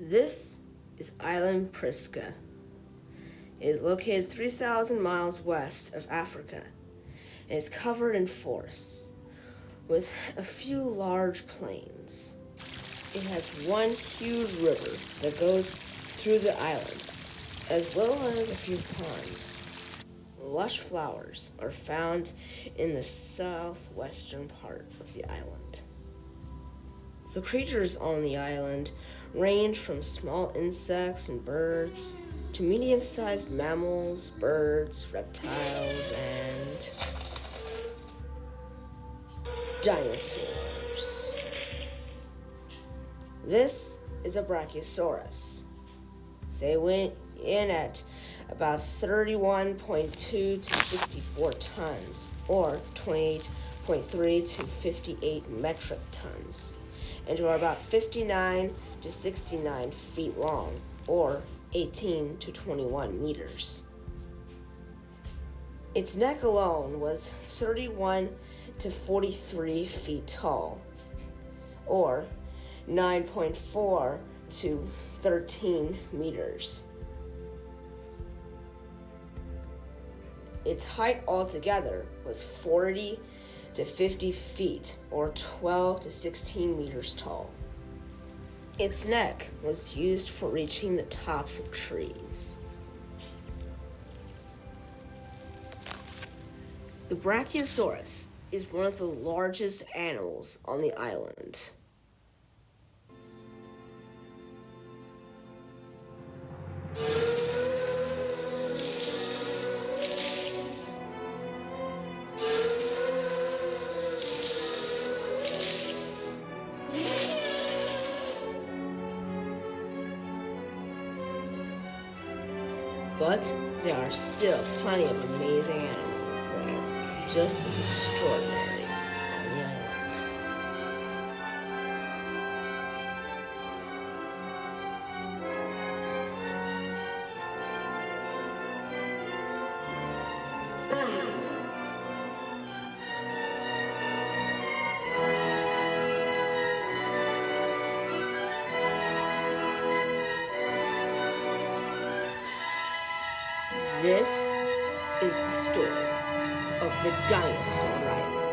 This is Island Prisca. It is located 3,000 miles west of Africa and is covered in forests with a few large plains. It has one huge river that goes through the island, as well as a few ponds. Lush flowers are found in the southwestern part of the island. The creatures on the island range from small insects and birds to medium-sized mammals, birds, reptiles, and dinosaurs. This is a Brachiosaurus. They weigh in at about 31.2 to 64 tons, or 28.3 to 58 metric tons, and are about 59 to 69 feet long, or 18 to 21 meters. Its neck alone was 31 to 43 feet tall, or 9.4 to 13 meters. Its height altogether was 40 to 50 feet, or 12 to 16 meters tall. Its neck was used for reaching the tops of trees. The Brachiosaurus is one of the largest animals on the island. But there are still plenty of amazing animals there, just as extraordinary on the island. This is the story of the Dinosaur Island.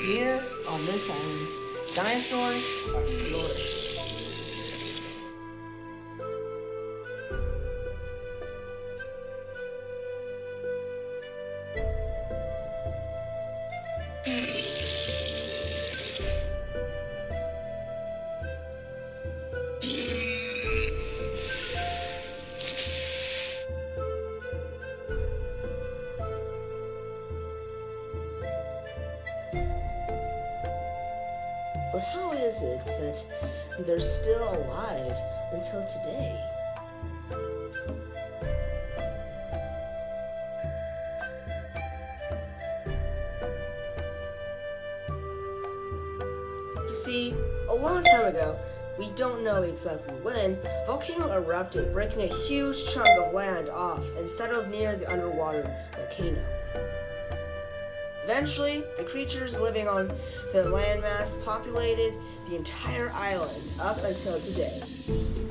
Here on this island, dinosaurs are flourishing. But how is it that they're still alive until today? You see, a long time ago, we don't know exactly when, a volcano erupted, breaking a huge chunk of land off and settled near the underwater volcano. Eventually, the creatures living on the landmass populated the entire island up until today,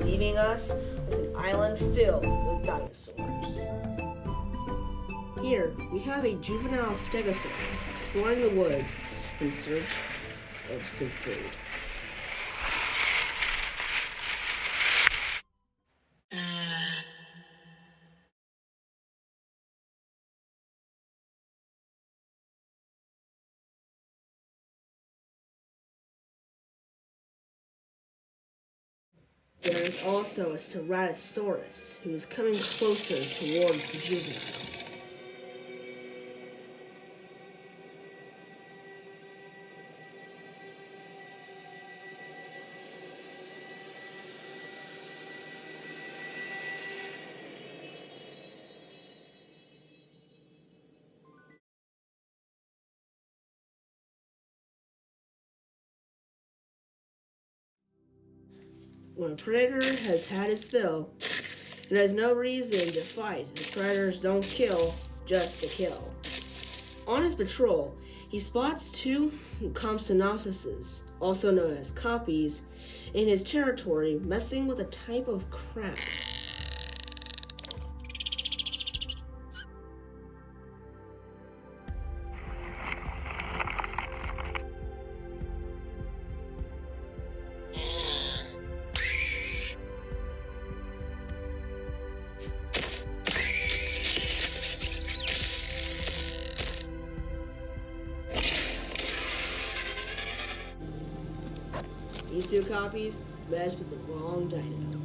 leaving us with an island filled with dinosaurs. Here, we have a juvenile stegosaurus exploring the woods in search of some food. There is also a ceratosaurus who is coming closer towards the juvenile. When a predator has had his fill, it has no reason to fight, as predators don't kill just to kill. On his patrol, he spots two Compsognathus, also known as copies, in his territory messing with a type of crab. These two copies messed with the wrong dino.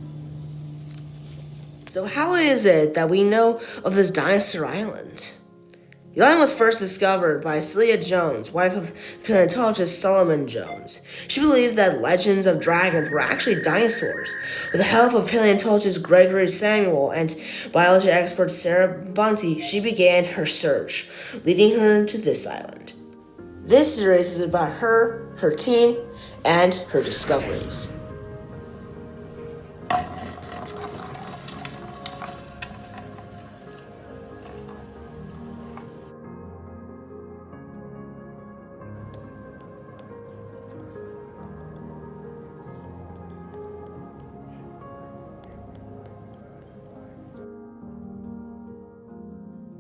So how is it that we know of this Dinosaur Island? The island was first discovered by Celia Jones, wife of paleontologist Solomon Jones. She believed that legends of dragons were actually dinosaurs. With the help of paleontologist Gregory Samuel and biology expert Sarah Bunty, she began her search, leading her to this island. This series is about her team, and her discoveries.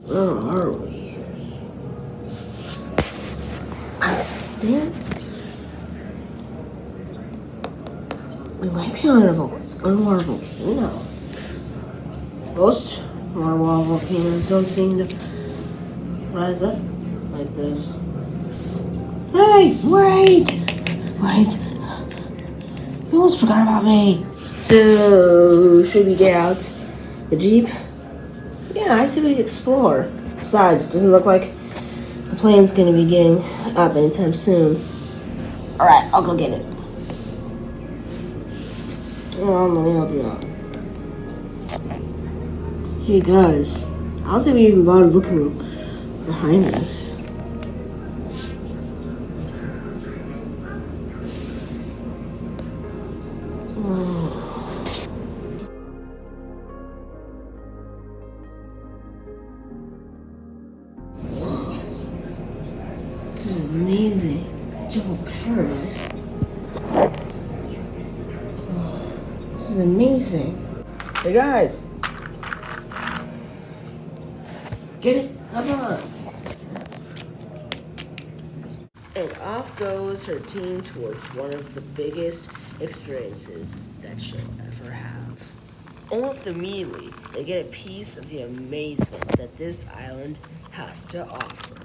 Where are we? I think we might be on an underwater volcano. Most underwater volcanoes don't seem to rise up like this. Hey, wait! You almost forgot about me. So, should we get out the Jeep? Yeah, I say we explore. Besides, it doesn't look like the plane's gonna be getting up anytime soon. Alright, I'll go get it. Oh, let me help you out. Hey guys, I don't think we even bothered looking behind us. This is amazing. Jungle paradise. This is amazing. Hey guys! Get it? Come on! And off goes her team towards one of the biggest experiences that she'll ever have. Almost immediately, they get a piece of the amazement that this island has to offer.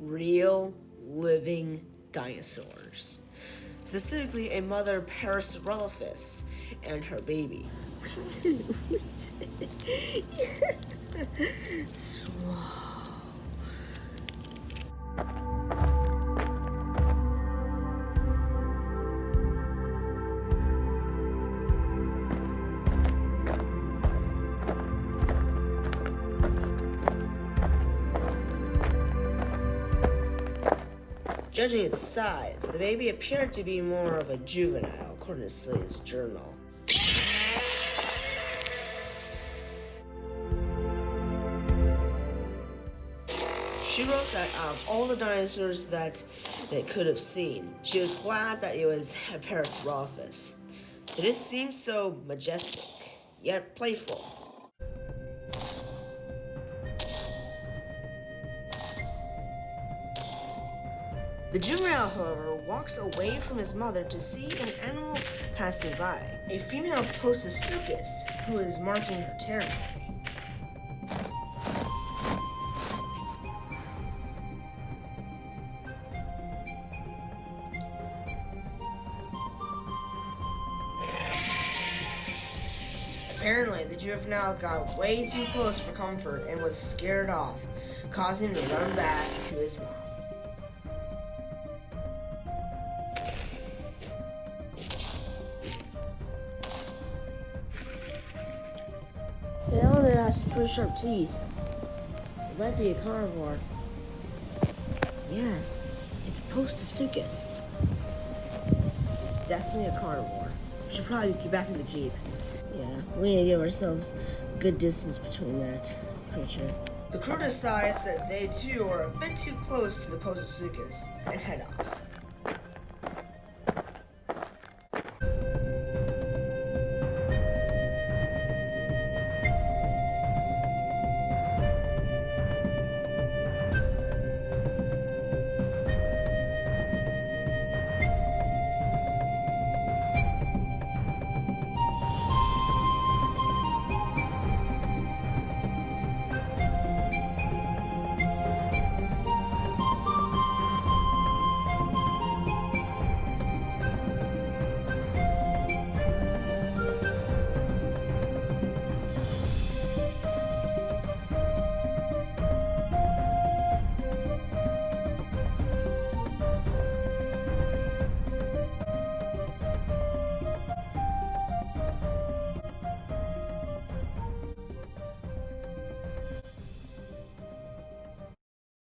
Real, living dinosaurs. Specifically, a mother Parasaurolophus and her baby. Slow. Judging its size, the baby appeared to be more of a juvenile, according to Celia's journal. She wrote that out of all the dinosaurs that they could have seen, she was glad that it was a Parasaurolophus. It just seemed so majestic, yet playful. The juvenile, however, walks away from his mother to see an animal passing by, a female Postosuchus who is marking her territory. Apparently, the juvenile got way too close for comfort and was scared off, causing him to run back to his mom. The elevator has pretty sharp teeth. Might be a carnivore. Yes, it's Postosuchus. Definitely a carnivore. We should probably get back in the Jeep. Yeah, we need to give ourselves a good distance between that creature. The crew decides that they too are a bit too close to the Postosuchus and head off.